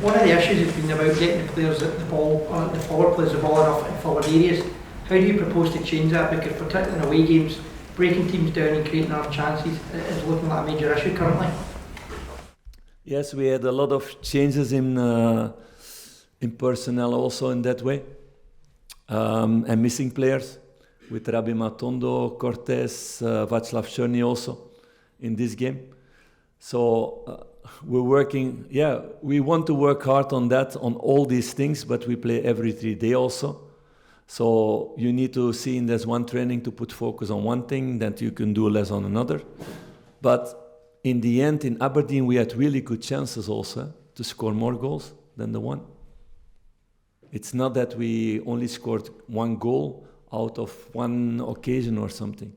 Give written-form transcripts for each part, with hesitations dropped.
One of the issues has been about getting the players at the ball, or the forward players the ball enough in forward areas. How do you propose to change that? Because particularly in away games, breaking teams down and creating our chances is looking like a major issue currently. Yes, we had a lot of changes in personnel also in that way, and missing players with Rabbi Matondo, Cortés, Václav Černý also in this game. So we're working, we want to work hard on that, on all these things, but we play every 3 days also. So you need to see in this one training to put focus on one thing that you can do less on another. But in the end, in Aberdeen, we had really good chances also to score more goals than the one. It's not that we only scored 1 goal out of 1 occasion or something.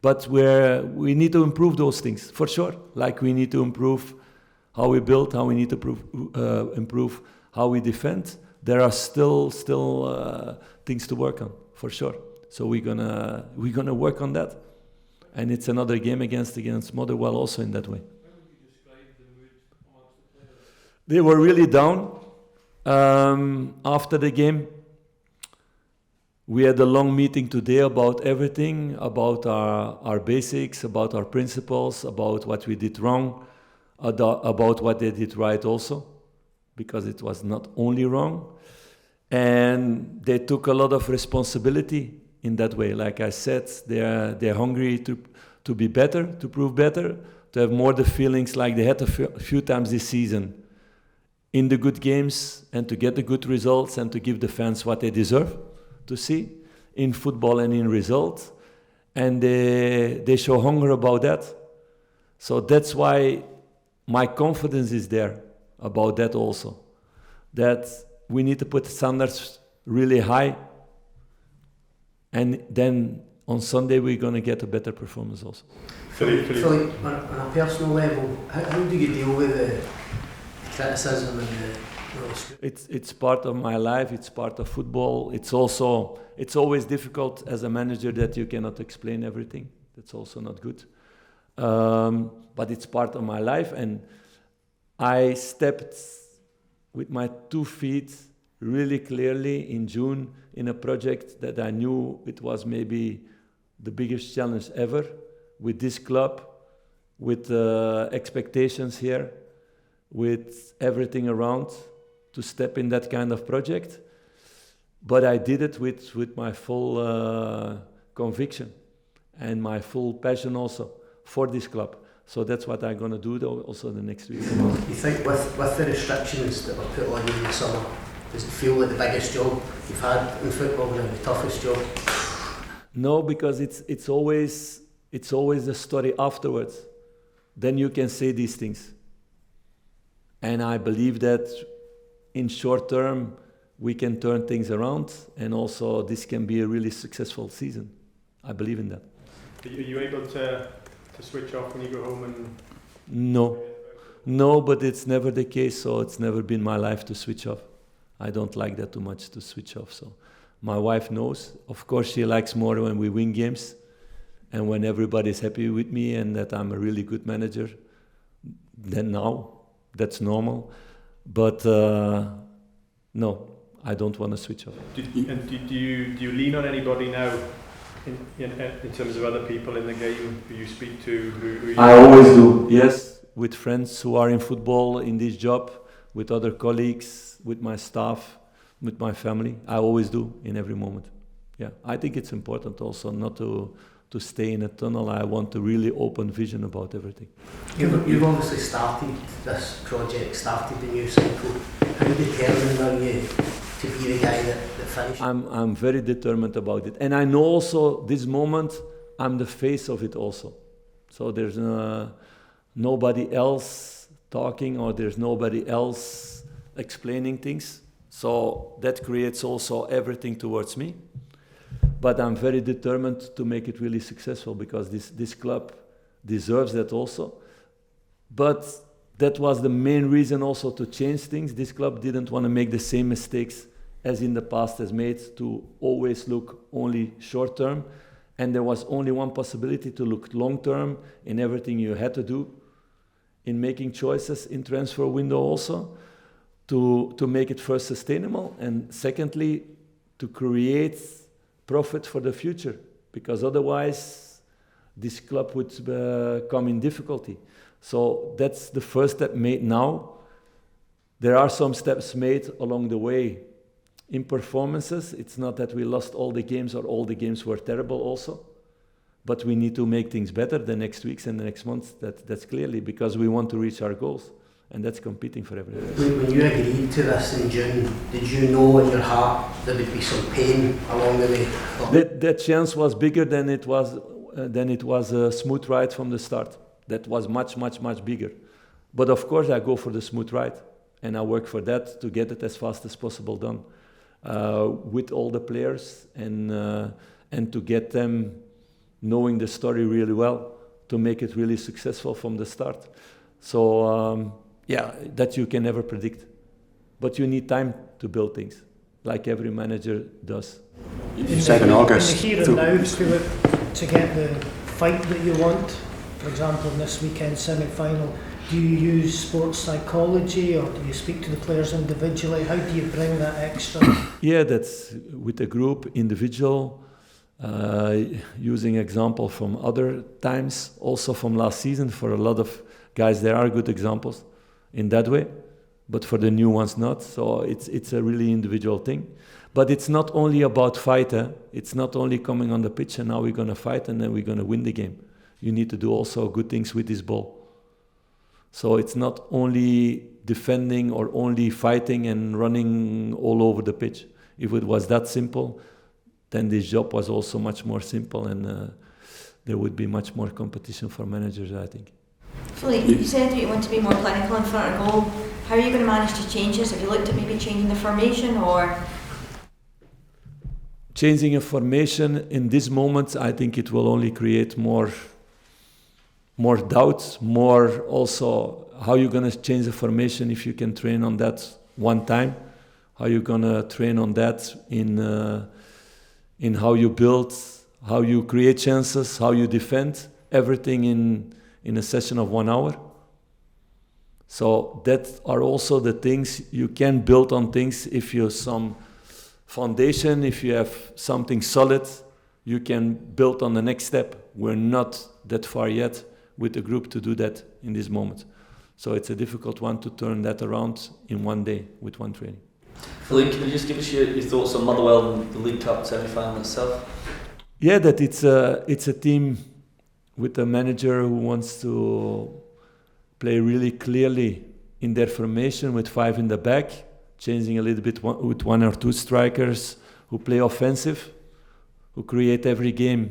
But we need to improve those things, for sure. Like we need to improve how we build, how we need to improve how we defend. There are still things to work on, for sure. So we're gonna work on that. And it's another game against Motherwell also in that way. How would you describe the mood amongst the players? They were really down after the game. We had a long meeting today about everything, about our basics, about our principles, about what we did wrong, about what they did right also, because it was not only wrong. And they took a lot of responsibility in that way. Like I said, they're hungry to be better, to prove better, to have more the feelings like they had a few times this season in the good games, and to get the good results and to give the fans what they deserve to see in football and in results. And they show hunger about that. So that's why my confidence is there about that also. That we need to put standards really high, and then on Sunday we're going to get a better performance also. Philippe, on a personal level, how do you deal with the criticism and the It's part of my life, it's part of football. It's always difficult as a manager that you cannot explain everything. That's also not good. But it's part of my life, and I stepped with my 2 feet really clearly in June in a project that I knew it was maybe the biggest challenge ever with this club, with expectations here, with everything around, to step in that kind of project. But I did it with my full conviction and my full passion also for this club. So that's what I'm going to do also the next week. Do you think with the restrictions that were put on you in the summer, does it feel like the biggest job you've had in football and the toughest job? No, because it's always the story afterwards. Then you can say these things. And I believe that in short term we can turn things around, and also this can be a really successful season. I believe in that. Are you able to switch off when you go home and... No, but it's never the case, so it's never been my life to switch off. I don't like that too much, to switch off. So my wife knows. Of course, she likes more when we win games and when everybody's happy with me and that I'm a really good manager. Then now, that's normal. But no, I don't want to switch off. Do you lean on anybody now in terms of other people in the game who you speak to? Who I always do, yes, with friends who are in football, in this job, with other colleagues, with my staff, with my family. I always do in every moment. Yeah, I think it's important also not to stay in a tunnel. I want to really open vision about everything. You've obviously started this project, started the new cycle. How determined are you to be the guy that finishes? I'm very determined about it. And I know also this moment I'm the face of it also. So there's nobody else talking, or there's nobody else explaining things. So that creates also everything towards me. But I'm very determined to make it really successful, because this club deserves that also. But that was the main reason also to change things. This club didn't want to make the same mistakes as in the past has made, to always look only short term. And there was only one possibility, to look long term in everything you had to do, in making choices in transfer window also. to make it first sustainable, and secondly, to create profit for the future, because otherwise this club would come in difficulty. So that's the first step made now. There are some steps made along the way in performances. It's not that we lost all the games or all the games were terrible also, but we need to make things better the next weeks and the next months, that's clearly, because we want to reach our goals, and that's competing for everything. When you agreed to this in June, did you know in your heart there would be some pain along the way? That chance was bigger than it was a smooth ride from the start. That was much, much, much bigger. But of course I go for the smooth ride, and I work for that to get it as fast as possible done with all the players, and to get them knowing the story really well, to make it really successful from the start. So that you can never predict, but you need time to build things, like every manager does. You said in August. In the here and now, Philippe, to get the fight that you want, for example, in this weekend semi-final, do you use sports psychology, or do you speak to the players individually? How do you bring that extra? Yeah, that's with a group, individual, using example from other times, also from last season. For a lot of guys, there are good examples in that way, but for the new ones not. So it's a really individual thing. But it's not only about fight. It's not only coming on the pitch and now we're going to fight and then we're going to win the game. You need to do also good things with this ball. So it's not only defending or only fighting and running all over the pitch. If it was that simple, then this job was also much more simple, and there would be much more competition for managers, I think. Philippe, you said that you want to be more clinical in front of goal. How are you going to manage to change this? Have you looked at maybe changing the formation, or? Changing a formation in this moment, I think it will only create more doubts, more also how you're going to change the formation if you can train on that one time, how you're going to train on that in how you build, how you create chances, how you defend, everything in a session of 1 hour. So that are also the things you can build on things. If you have some foundation, if you have something solid, you can build on the next step. We're not that far yet with the group to do that in this moment. So it's a difficult one to turn that around in one day with one training. Philippe, can you just give us your thoughts on Motherwell and the League Cup semi-final itself? Yeah, that it's a team with a manager who wants to play really clearly in their formation with 5 in the back, changing a little bit with 1 or 2 strikers who play offensive, who create every game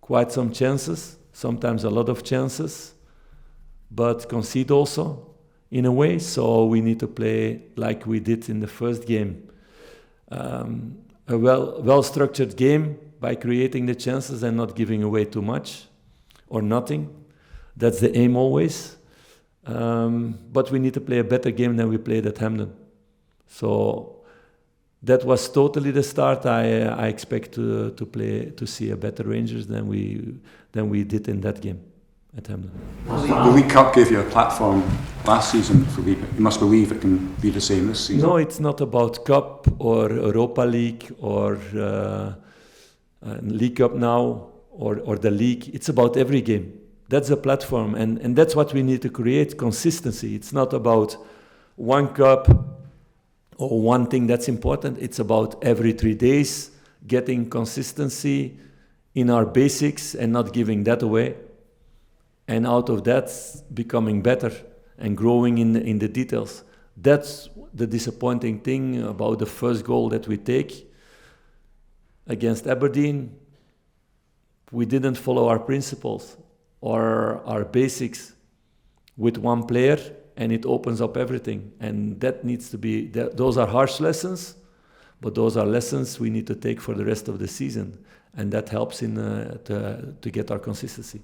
quite some chances, sometimes a lot of chances, but concede also in a way. So we need to play like we did in the first game. A well-structured game by creating the chances and not giving away too much or nothing. That's the aim always. But we need to play a better game than we played at Hampden. So that was totally the start. I expect to see a better Rangers than we did in that game at Hampden. The League Cup gave you a platform last season, Philippe. You must believe it can be the same this season. No, it's not about Cup or Europa League or League Cup now or the league. It's about every game. That's a platform, and that's what we need to create, consistency. It's not about one cup or one thing that's important. It's about every 3 days getting consistency in our basics and not giving that away. And out of that, becoming better and growing in the details. That's the disappointing thing about the first goal that we take against Aberdeen. We didn't follow our principles or our basics with one player, and it opens up everything. And that needs to be, those are harsh lessons, but those are lessons we need to take for the rest of the season. And that helps to get our consistency.